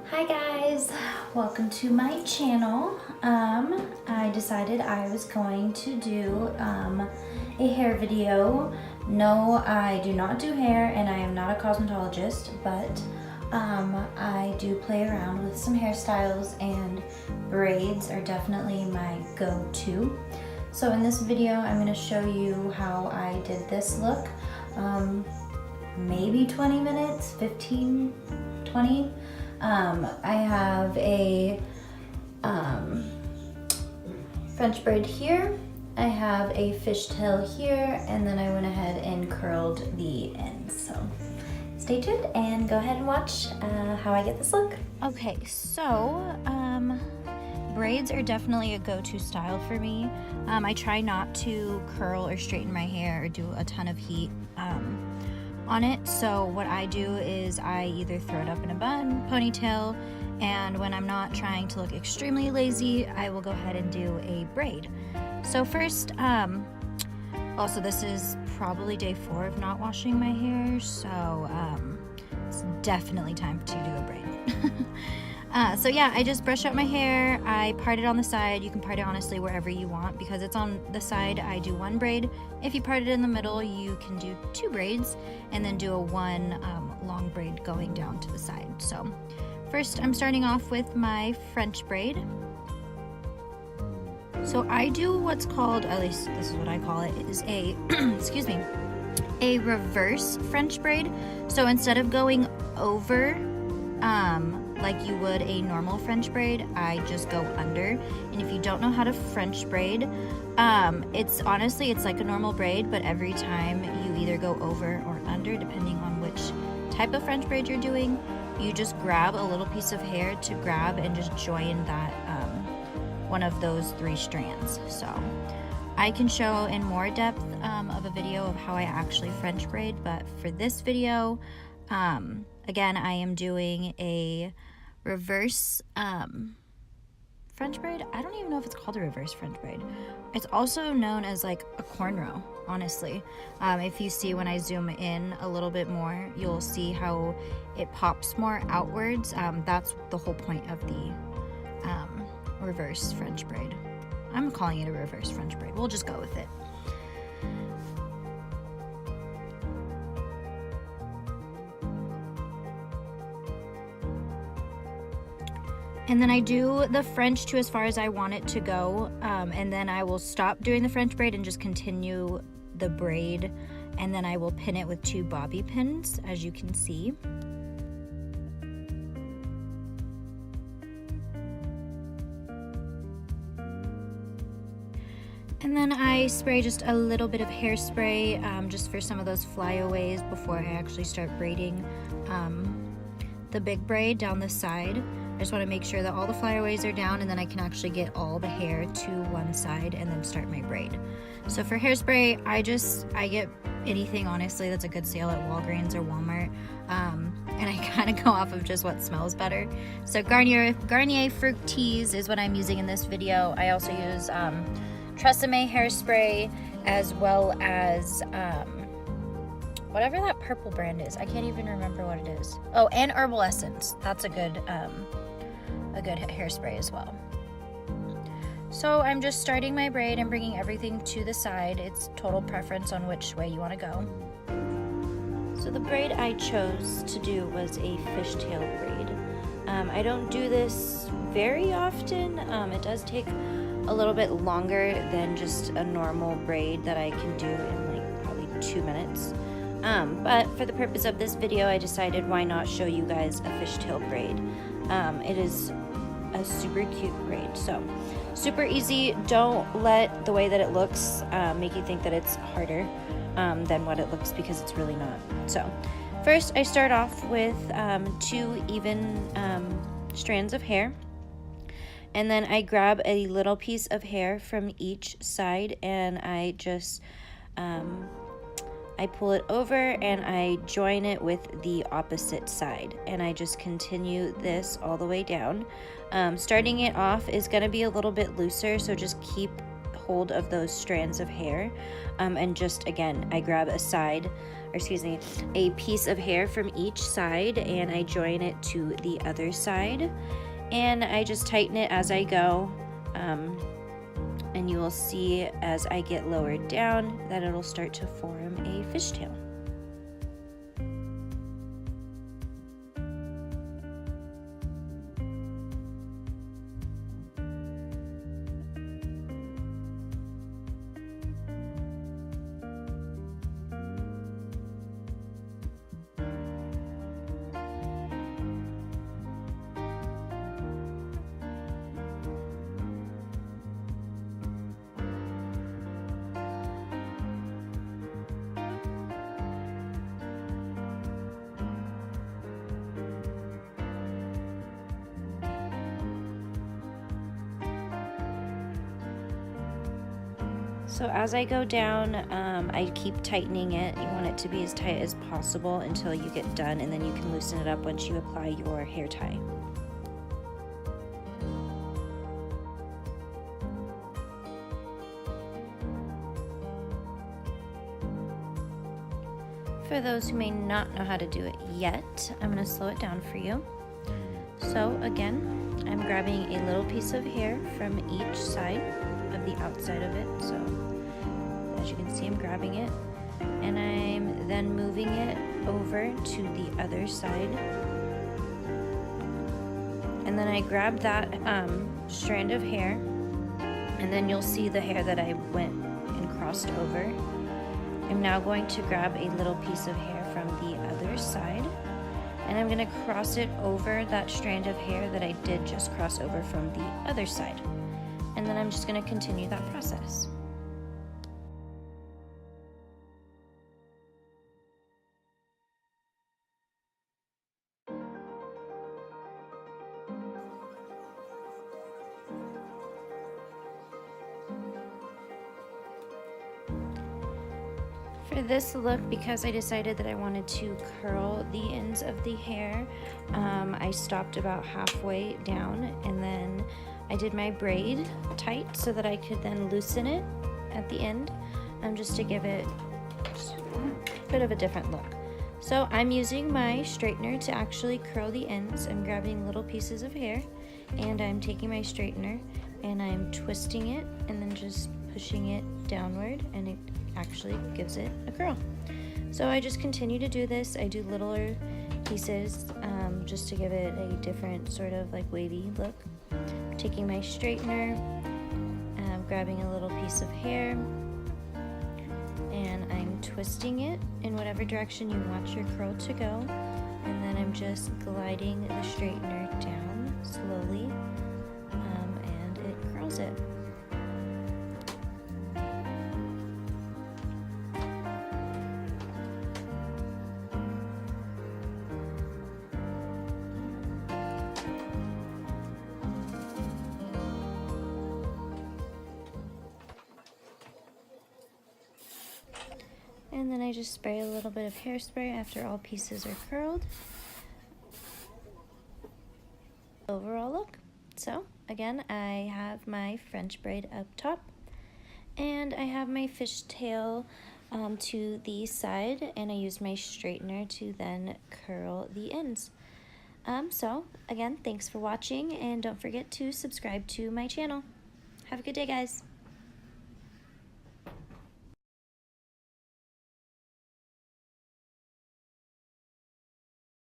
Hi guys, welcome to my channel. I decided I was going to do a hair video. No, I do not do hair and I am not a cosmetologist, but I do play around with some hairstyles and braids are definitely my go-to. So in this video, I'm going to show you how I did this look. Maybe 20 minutes, 15, 20. I have a French braid here, I have a fishtail here, and then I went ahead and curled the ends. So stay tuned and go ahead and watch how I get this look. Okay, so braids are definitely a go-to style for me. I try not to curl or straighten my hair or do a ton of heat on it. So what I do is I either throw it up in a bun, ponytail, and when I'm not trying to look extremely lazy, I will go ahead and do a braid. So first, also this is probably day 4 of not washing my hair, so it's definitely time to do a braid. So yeah, I just brush out my hair, I part it on the side. You can part it honestly wherever you want. Because it's on the side, I do 1 braid. If you part it in the middle, you can do 2 braids and then do a 1 long braid going down to the side. So first I'm starting off with my French braid. So I do what's called, at least this is what I call it, is a, excuse me, a reverse French braid. So instead of going over, like you would a normal French braid, I just go under. And if you don't know how to French braid, it's honestly, it's like a normal braid, but every time you either go over or under, depending on which type of French braid you're doing, you just grab a little piece of hair to grab and just join that, one of those 3 strands. So I can show in more depth of a video of how I actually French braid, but for this video, again, I am doing a reverse French braid. I don't even know if it's called a reverse French braid. It's also known as like a cornrow, honestly. If you see when I zoom in a little bit more, you'll see how it pops more outwards. That's the whole point of the reverse French braid. I'm calling it a reverse French braid. We'll just go with it. And then I do the French to as far as I want it to go, and then I will stop doing the French braid and just continue the braid, and then I will pin it with 2 bobby pins, as you can see. And then I spray just a little bit of hairspray just for some of those flyaways before I actually start braiding the big braid down the side. I just want to make sure that all the flyaways are down, and then I can actually get all the hair to one side and then start my braid. So for hairspray, I get anything, honestly, that's a good sale at Walgreens or Walmart. And I kind of go off of just what smells better. So Garnier Fructis is what I'm using in this video. I also use Tresemme hairspray, as well as whatever that purple brand is. I can't even remember what it is. Oh, and Herbal Essence. That's a good hairspray as well. So I'm just starting my braid and bringing everything to the side. It's total preference on which way you want to go. So the braid I chose to do was a fishtail braid. I don't do this very often. It does take a little bit longer than just a normal braid that I can do in like probably 2 minutes. But for the purpose of this video, I decided why not show you guys a fishtail braid. It is a super cute braid. So super easy. Don't let the way that it looks make you think that it's harder than what it looks, because it's really not. So first I start off with 2 even strands of hair. And then I grab a little piece of hair from each side and I just I pull it over and I join it with the opposite side, and I just continue this all the way down. Starting it off is going to be a little bit looser, so just keep hold of those strands of hair, and just, again, I grab a piece of hair from each side, and I join it to the other side, and I just tighten it as I go, and you will see as I get lowered down that it'll start to form a fishtail. So as I go down, I keep tightening it. You want it to be as tight as possible until you get done, and then you can loosen it up once you apply your hair tie. For those who may not know how to do it yet, I'm going to slow it down for you. So again, I'm grabbing a little piece of hair from each side of the outside of it. So as you can see, I'm grabbing it, and I'm then moving it over to the other side. And then I grab that strand of hair, and then you'll see the hair that I went and crossed over. I'm now going to grab a little piece of hair from the other side, and I'm going to cross it over that strand of hair that I did just cross over from the other side. And then I'm just going to continue that process. For this look, because I decided that I wanted to curl the ends of the hair, I stopped about halfway down, and then I did my braid tight so that I could then loosen it at the end, just to give it a bit of a different look. So I'm using my straightener to actually curl the ends. I'm grabbing little pieces of hair, and I'm taking my straightener and I'm twisting it and then just pushing it downward, and it actually gives it a curl. So I just continue to do this. I do littler pieces just to give it a different sort of like wavy look. Taking my straightener, grabbing a little piece of hair, and I'm twisting it in whatever direction you want your curl to go, and then I'm just gliding the straightener down slowly, and it curls it. And then I just spray a little bit of hairspray after all pieces are curled. Overall look. So again, I have my French braid up top, and I have my fishtail to the side, and I used my straightener to then curl the ends. So again, thanks for watching, and don't forget to subscribe to my channel. Have a good day, guys.